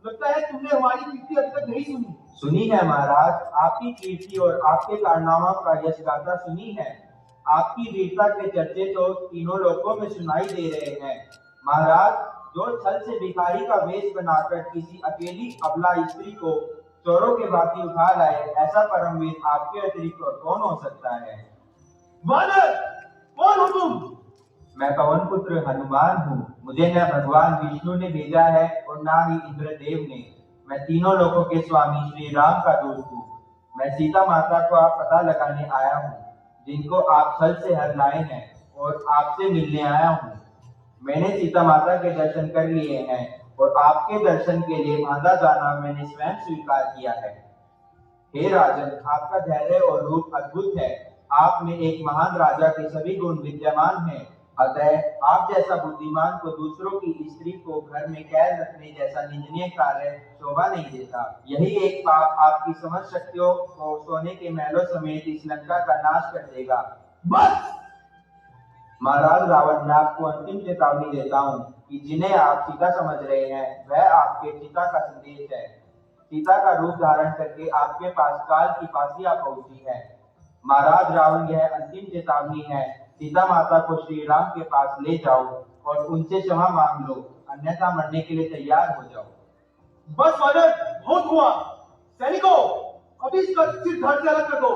लगता है तुमने हमारी कीर्ति अभी तक नहीं सुनी। सुनी है महाराज, आपकी कीर्ति और आपके कारनामों का यश गाथा सुनी है। आपकी वीरता के चर्चे तो तीनों लोकों में सुनाई दे रहे हैं। महाराज, जो छल से भिखारी का वेश बनाकर किसी अकेली अबला स्त्री को चोरों के भांति उठा लाए, ऐसा परमवीर आपके अतिरिक्त और कौन हो सकता है? वानर, कौन हो तुम? मैं पवन पुत्र हनुमान हूँ। मुझे न भगवान विष्णु ने भेजा है और न ही इंद्रदेव ने। मैं तीनों लोकों के स्वामी श्री राम का दूत हूँ। मैं सीता माता का पता लगाने आया हूँ, जिनको आप छल से हर लाए हैं, और आपसे मिलने आया हूँ। मैंने सीता माता के दर्शन कर लिए हैं और आपके दर्शन के लिए बांधा जाना मैंने स्वयं स्वीकार किया है। हे राजन, आपका धैर्य और रूप अद्भुत है। आप में एक महान राजा के सभी गुण विद्यमान हैं। अतः आप जैसा बुद्धिमान को दूसरों की स्त्री को घर में कैद रखने जैसा निंदनीय कार्य शोभा नहीं देता। यही एक पाप आपकी समझ शक्तियों को सोने के महलों समेत इस लंका का नाश कर देगा। बस! महाराज रावण, मैं आपको अंतिम चेतावनी देता हूँ कि जिन्हें आप सीता समझ रहे हैं, वह आपके पिता का संदेश है। सीता का रूप धारण करके आपके पास काल की फांसी आ पहुंची है। महाराज रावण, यह अंतिम चेतावनी है। सीता माता को श्री राम के पास ले जाओ और उनसे क्षमा मांग लो, अन्यथा मरने के लिए तैयार हो जाओ। बस वानर, बहुत हुआ। सैनिकों, अभी इसका सिर धड़ से अलग कर दो।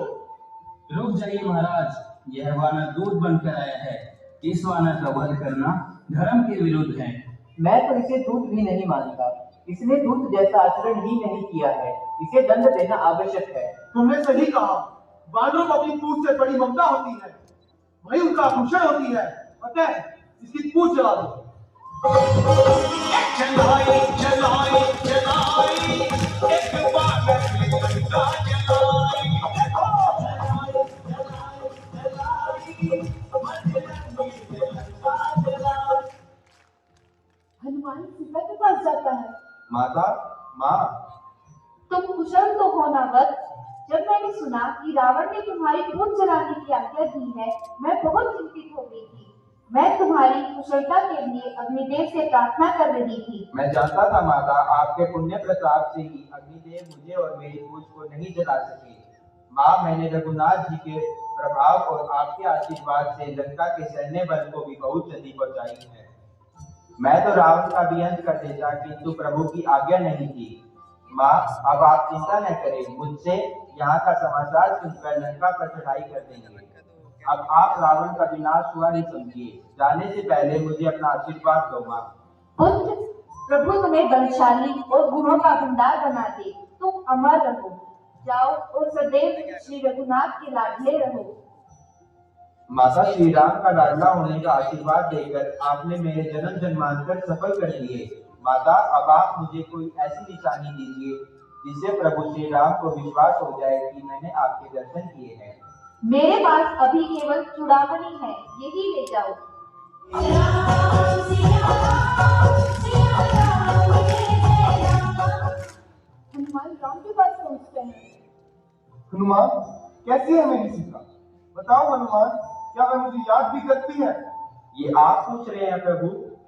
रुक जाइए महाराज, यह वानर दूत बनकर आया है। इस वानर का वध करना धर्म के विरुद्ध है। मैं तो इसे दूत भी नहीं मानता। इसने दूत जैसा आचरण ही नहीं किया है। इसे दंड देना आवश्यक है। तुमने सही कहा। वानरों को अपनी पूंछ से बड़ी ममता होती है, वही उनका आभूषण होती है। अतः इसकी पूंछ जला दो। जलाई जलाई जलाई एक बार लंका जलाई। हनुमान सीता के पास जाता है। माता, माँ, तुम कुशल तो हो ना वत्स? जब मैंने सुना कि रावण ने तुम्हारी पूंछ जलाने की आज्ञा दी है, मैं बहुत चिंतित हो गई थी। मैं तुम्हारी कुशलता के लिए अग्निदेव से प्रार्थना कर रही थी। मैं जानता था माता, आपके पुण्य प्रताप से ही अग्निदेव मुझे और मेरी पूंछ को नहीं जला सके। माँ, मैंने रघुनाथ जी के प्रभाव और आपके आशीर्वाद से लंका के सैन्य बल को भी बहुत क्षति पहुंचाई है। मैं तो रावण का भी अंत कर देता, किंतु प्रभु की आज्ञा नहीं थी। माँ, अब आप चिंता न करें, मुझसे यहाँ का समाचार सुनकर लंका पर चढ़ाई कर देंगे। अब आप रावण का विनाश हुआ ही समझिए। जाने से पहले मुझे अपना आशीर्वाद दो माँ। पुत्र, प्रभु तुम्हें बलशाली और गुणों का भंडार बना दे। तुम अमर रहो। जाओ और सदैव श्री रघुनाथ के लाडले रहो। माता, श्री राम का लाडला होने का आशीर्वाद देकर आपने मेरे जन्म जन्मांतर सफल कर दिए। माता, अब आप मुझे कोई ऐसी निशानी दीजिए जिससे प्रभु श्री राम को विश्वास हो जाए कि मैंने आपके दर्शन किए हैं। मेरे पास अभी केवल चूड़ामणि है, यही ले जाओ। हनुमान राम के पास पहुंचते हैं। हनुमान, कैसी है मेरी सीता? बताओ हनुमान, क्या वह मुझे याद भी करती है? ये आप पूछ रहे हैं प्रभु?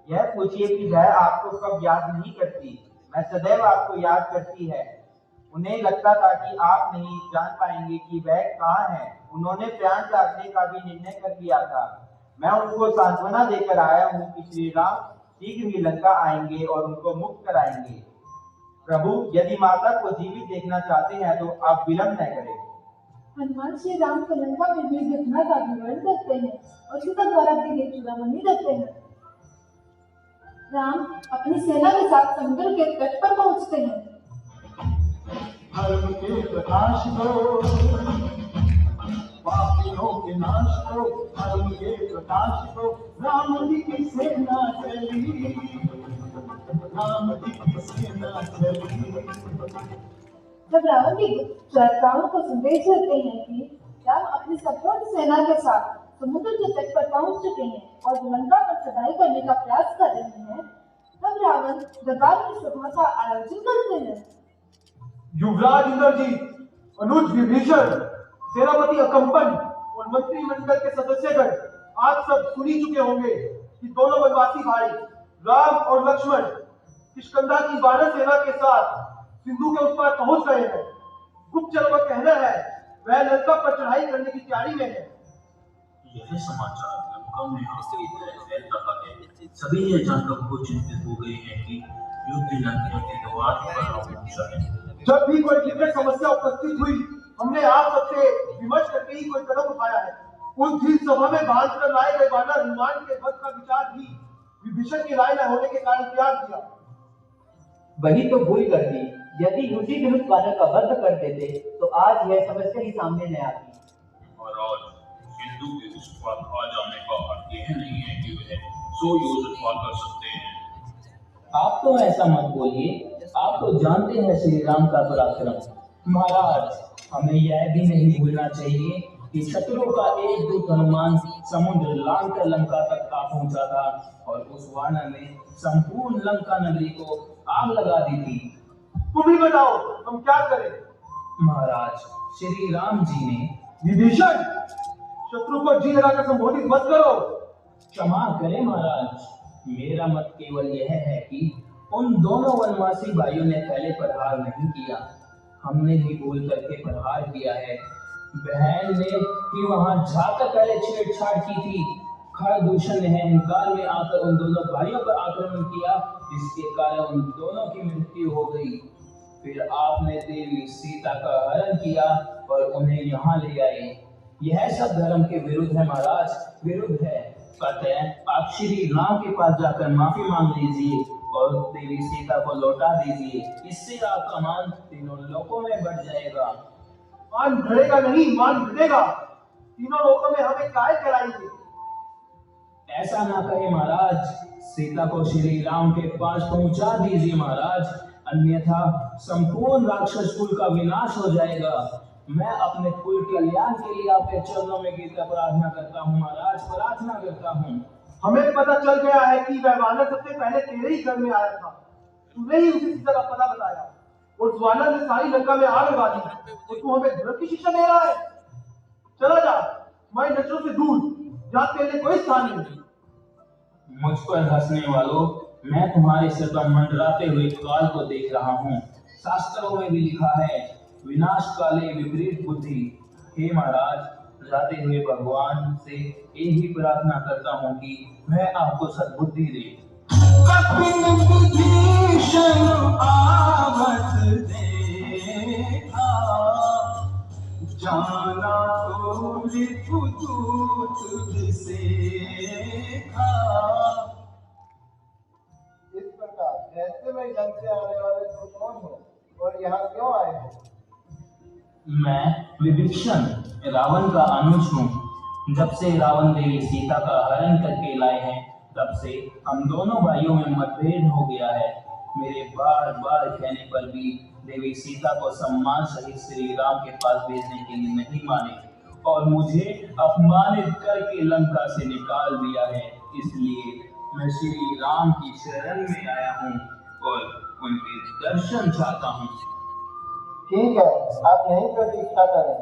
यह पूछिए कि वह आपको कब याद नहीं करती। मैं सदैव आपको याद करती है। उन्हें लगता था कि आप नहीं जान पाएंगे कि वह कहाँ है। उन्होंने प्राण त्यागने का भी निर्णय कर लिया था। मैं उनको सांत्वना देकर आया हूँ कि श्री राम शीघ्र ही लंका आएंगे और उनको मुक्त कराएंगे। प्रभु, यदि माता को जीवित देखना चाहते हैं तो आप विलंब न करें। हनुमान श्री राम को लंका में हुई घटना का विवरण करते हैं और सीता द्वारा दी गई चूड़ामणि देते हैं। राम अपनी सेना के साथ समुद्र के तट पर पहुंचते हैं। धर्म के प्रकाश को, पापियों के नाश को, धर्म के प्रकाश को, राम जी की सेना चली, राम जी की सेना चली। जब रावण के रावण को संदेश देते हैं कि राम अपनी संपूर्ण सेना के साथ समुद्र के तट पर पहुंच चुके हैं और लंका पर चढ़ाई करने का प्रयास कर रहे हैं, तब रावण दरबार की सभा का आयोजन करते हैं। युवराज इंद्रजीत, अनुज विभीषण, सेनापति अकंपन और मंत्रिमंडल के सदस्यगण आप सब सुन ही चुके होंगे कि दोनों वनवासी भाई राम और लक्ष्मण किष्किंधा की वानर सेना के साथ सिंधु के उस पार पहुंच गए हैं। गुप्तचरों का कहना है वह लंका पर चढ़ाई करने की तैयारी में है। यह समाचार लंका में फैल रहा है। सभी ये जानकर बहुत चिंतित हो गए हैं कि युद्ध लंका के द्वार पर पहुंचा है। जब भी कोई विकट समस्या उपस्थित हुई, हमने आप सबसे विमर्श करके ही कोई कदम उठाया है। उस दिन सभा में बांध कर लाए गए वानर हनुमान के वध का विचार भी विभीषण की राय न होने के कारण त्याग दिया। वही तो भूल कर दी। यदि उसी दिन उस वानर का वध कर देते तो आज यह समस्या ही सामने न आती। महाराज, सिंधु के उस पार आ जाने का अर्थ यह नहीं है कि वह 100 योजन पार कर सकते हैं। आप तो ऐसा मत बोलिए, आप तो जानते हैं श्री राम का पराक्रम। महाराज, हमें यह भी नहीं भूलना चाहिए कि शत्रु का एक दूत हनुमान समुद्र लांघ कर लंका तक आ पहुंचा था और उस वानर ने संपूर्ण लंका नगरी को आग लगा दी थी। तुम ही बताओ हम क्या करें? महाराज, श्री राम जी ने विभीषण, शत्रु को जी लगाकर संबोधित मत करो। क्षमा करें महाराज, मेरा मत केवल यह है कि उन दोनों वनवासी भाइयों ने पहले प्रहार नहीं किया, हमने ही भूल करके प्रहार किया है। बहन ने ही वहां जाकर पहले छेड़छाड़ की थी। खरदूषण ने अहंकार में आकर उन दोनों भाइयों पर आक्रमण किया, जिसके कारण उन दोनों की मृत्यु हो गई। फिर आपने देवी सीता का हरण किया और उन्हें यहाँ ले आए। यह सब धर्म के विरुद्ध है महाराज, विरुद्ध है। अतः आप श्री राम के पास जाकर माफी मांग लीजिए और देवी सीता को लौटा दीजिए। इससे आपका मान तीनों लोकों में बढ़ जाएगा। मान बढ़ेगा नहीं, मान बढ़ेगा। तीनों लोकों में हमें काय कराएंगे। ऐसा ना कहे महाराज, सीता को श्री राम के पास पहुंचा दीजिए महाराज, अन्यथा संपूर्ण राक्षस कुल का विनाश हो जाएगा। मैं अपने कुल कल्याण के लिए आपके चरणों में गिरकर प्रार्थना करता हूँ महाराज, प्रार्थना करता हूँ। हमें पता चल गया है कि वह वानर सबसे पहले तेरे ही घर में आया था। तूने ही उसे सीता का पता बताया और उस वानर ने सारी लंका में आग लगा दी। और तू हमें धर्म की शिक्षा दे रहा है? चला जा, मैं नजरों से दूर, जहाँ तेरे कोई स्थान नहीं। मुझ पर हंसने वालों, मैं तुम्हारे सिर पर मंडराते हुए काल को देख रहा हूँ। शास्त्रों में भी लिखा है, विनाश काले विपरीत बुद्धि। हे महाराज, जाते हुए भगवान से यही प्रार्थना करता हूँ कि वह आपको सद्बुद्धि दे। विभीषण आवत देखा, जाना तो मृत्युदूत दिसेखा। इस प्रकार ऐसे में जंग से आने वाले तुम कौन हो और यहाँ क्यों आए हो? मैं विभीषण, रावण का अनुज हूँ। जब से रावण देवी सीता का हरण करके लाए हैं, तब से हम दोनों भाइयों में मतभेद हो गया है। मेरे बार बार कहने पर भी देवी सीता को सम्मान सहित श्री राम के पास भेजने के लिए नहीं माने और मुझे अपमानित करके लंका से निकाल दिया है। इसलिए मैं श्री राम की शरण में आया हूँ और उनके दर्शन चाहता हूँ। ठीक है, आप यहीं पर प्रतीक्षा करें,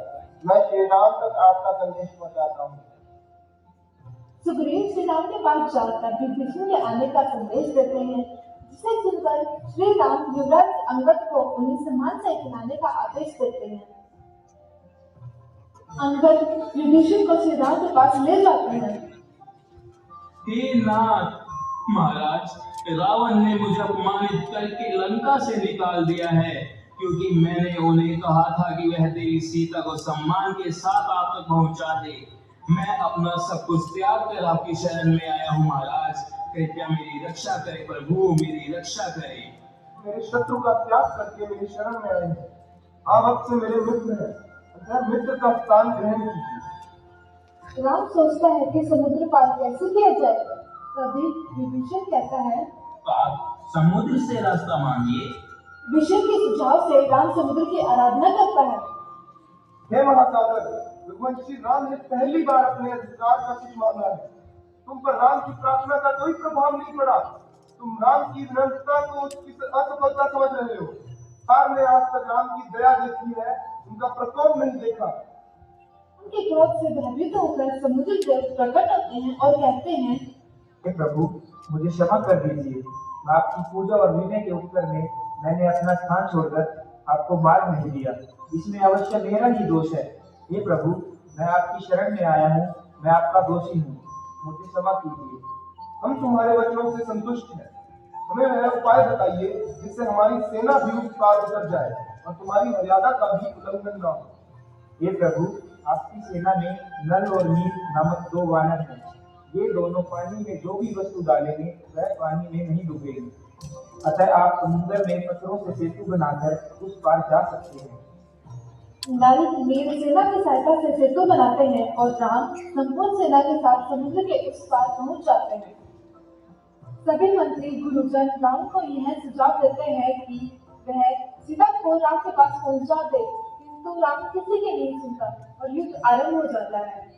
मैं श्री राम तक आपका संदेश पहुंचाता हूँ। सुग्रीव श्री राम के पास जाकर विभीषण के आने का संदेश देते हैं, जिसे सुनकर श्री राम युवराज अंगद को उन्हें सम्मान से खिलाने का आदेश देते हैं। अंगद विभीषण को श्री राम के पास ले जाते हैं। हे नाथ महाराज, रावण ने मुझे अपमानित करके लंका से निकाल दिया है, क्योंकि मैंने उन्हें कहा था कि वह देवी सीता को सम्मान के साथ आप तक पहुंचा दे। मैं अपना सब कुछ त्याग कर आपकी शरण में आया हूँ महाराज। कृपया मेरी रक्षा करें प्रभु, मेरी रक्षा करें। मेरे शत्रु का त्याग करके मेरी शरण में आए हैं। आप अब से मेरे मित्र हैं, अतः मित्र का स्थान ग्रहण कीजिए। राम सोचता है कि समुद्र पार कैसे किया जाए। तभी विभीषण कहता है, तो आप समुद्र से रास्ता मांगिए। विभीषण के सुझाव से राम समुद्र की आराधना करता है। हे महासागर, रघुवंशी राम ने पहली बार अपने अधिकार का कुछ मांगा है। तुम पर राम की प्रार्थना का कोई प्रभाव नहीं पड़ा। तुम राम की विनम्रता को उसकी असफलता समझ रहे हो। सार ने आज तक राम की दया देखी है, उनका प्रकोप नहीं देखा। उनके क्रोध से भयभीत होकर समुद्र देव प्रकट होते हैं और कहते हैं, हे प्रभु, मुझे क्षमा कर दीजिए। आपकी पूजा और विनय के उत्तर में मैंने अपना स्थान छोड़कर आपको मार नहीं दिया। इसमें अवश्य मेरा ही दोष है। हे प्रभु, मैं आपकी शरण में आया हूँ, मैं आपका दोषी हूँ, मुझे क्षमा कीजिए। हम तुम्हारे वचनों से संतुष्ट हैं। हमें वह उपाय बताइए जिससे हमारी सेना भी उस पार उतर जाए और तुम्हारी मर्यादा का भी उल्लंघन न हो। हे प्रभु, आपकी सेना में नल और नील नामक दो वानर हैं। ये दोनों पानी में जो भी वस्तु डालेंगे वह पानी में नहीं डूबेगी। अतः आप समुद्र में पत्थरों से सेतु बनाकर उस पार जा सकते हैं। नल नील सेना की सहायता से सेतु बनाते हैं और राम संपूर्ण सेना के साथ समुद्र के उस पार पहुंच जाते हैं। सभी मंत्री गुरुजन राम को यह सुझाव देते हैं कि वह सीता को राम के पास पहुंचा दे, किंतु राम किसी की नहीं सुनता और युद्ध आरंभ हो जाता है।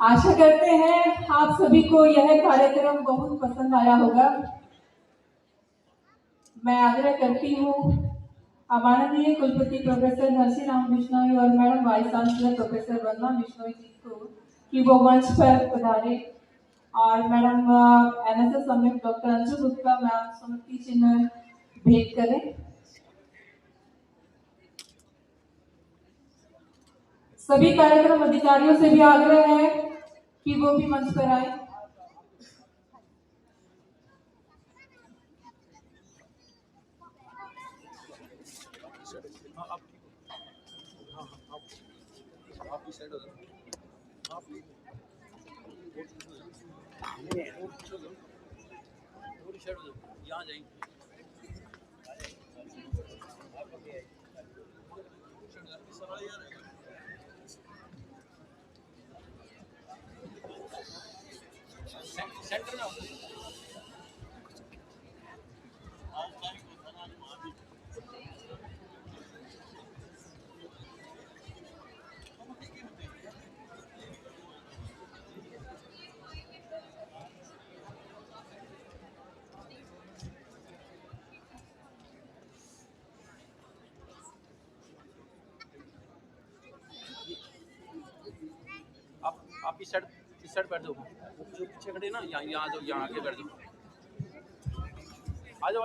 आशा करते हैं आप सभी को यह कार्यक्रम बहुत पसंद आया होगा। मैं आग्रह करती हूँ माननीय कुलपति प्रोफेसर नरसिंह राम बिश्नोई और madam vice chancellor professor Vandana Bishnoi ji को कि वो मंच पर पधारे और madam NSS summit doctor Anshu Gupta ma'am स्मृति चिन्ह भेंट करें। सभी कार्यक्रम अधिकारियों से भी आग्रह है कि वो भी मंच पर आए। यहाँ जाएंगे। सेंटर में आप इस साइड बैठ जाओ, जो पीछे खड़े ना यहाँ जाओ, यहाँ आके बैठ जाओ। आ जाओ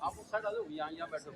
आप उस साइड आ जाओ, यहाँ बैठो।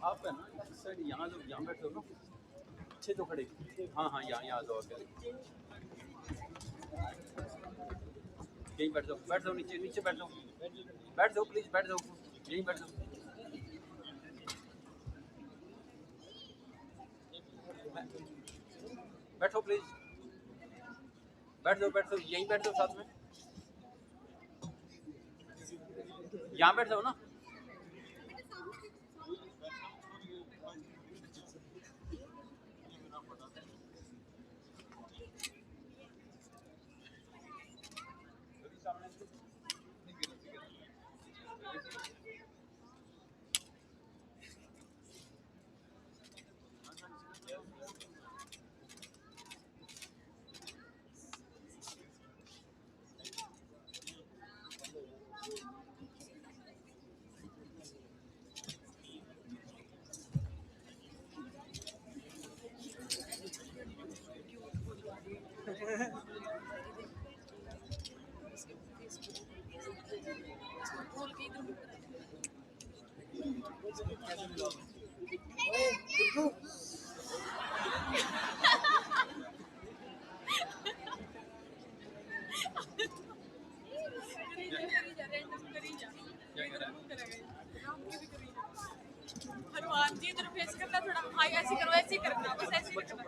आप है ना इस साइड यहाँ बैठो ना, पीछे जो खड़े। हाँ यहाँ आ जाओ, यहीं बैठ जाओ नीचे बैठ जाओ प्लीज, बैठ जाओ, यहीं बैठ जाओ। बैठो प्लीज, बैठ जाओ, यहीं बैठ जाओ साथ में, यहाँ बैठ जाओ ना। हनुमान जी इधर फेस करना, थोड़ा हाँ ऐसे करो, ऐसे करना, बस ऐसे करना।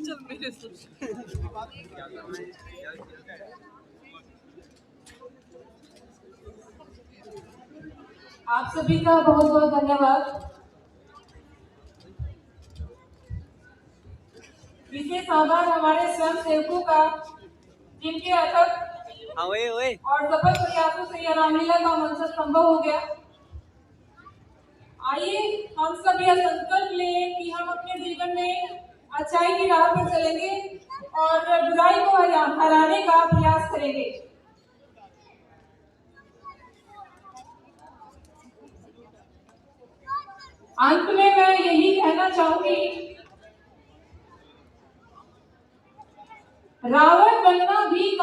चल मेरे आप सभी का बहुत बहुत धन्यवाद। विशेष आभार हमारे स्वयं सेवकों का, जिनके अथक और सफल प्रयासों से यह रामलीला का मंचन संभव हो गया। आइए हम सब यह संकल्प लें कि हम अपने जीवन में अच्छाई की राह पर चलेंगे और बुराई को हराने का प्रयास करेंगे। अंत में मैं यही कहना चाहूंगी, रावण बनना भी